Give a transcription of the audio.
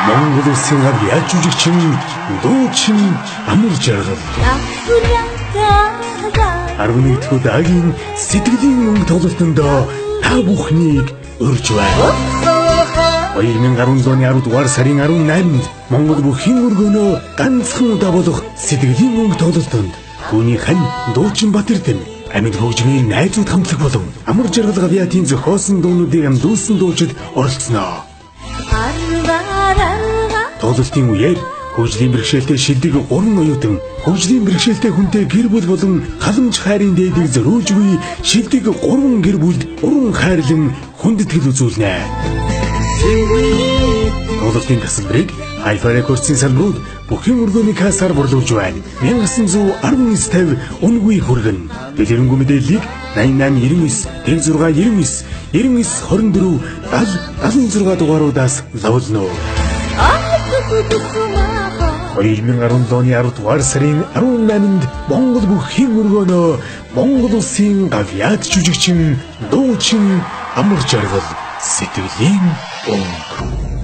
Монгол улсын гав яаж жүжигчин дуучин амар жаргал 11-р удаагийн сэтгэлийн өнгө тоглолтондоо та бүхнийг урьж байна. 2017 оны 10 дугаар сарын 18-нд Монгол бүхэн өргөнөө ганцхан удаа болох сэтгэлийн өнгө тоглолтонд түүний хань дуучин Батэрдэм амьд хөгжмийн найзууд хамтлаг болон амар жаргал гавьяатын зохиосон дуунуудыг амдуулсан дуучид оролцсноо. Тоглолтын үеэр хөгжлийн бэрхшээлтэй шилдэг 3 оюутан хөгжлийн бэрхшээлтэй хүнтэй гэр бүл болон халамж хайрын дээдийг зориулж буй шилдэг 3 гэр бүлд уран хайрлан хүндэтгэл үзүүлнэ. Тоглолтын тасалбарыг Hi-Fi Records-ийн салбарууд бүхэн өргөний кассаар борлуулж байна. 1919-50 үнэгүй хүргэн. Дэлгэрэнгүй мэдээллийг 8899 9699 99 24 76 дугааруудаас лавлно. 2017 оны 10 дугаар сарын 18-нд Монгол бүхэн өргөнөө Монгол улсын гавьяат жүжигчин дуучин амар жаргал сэтгэлийн өнгө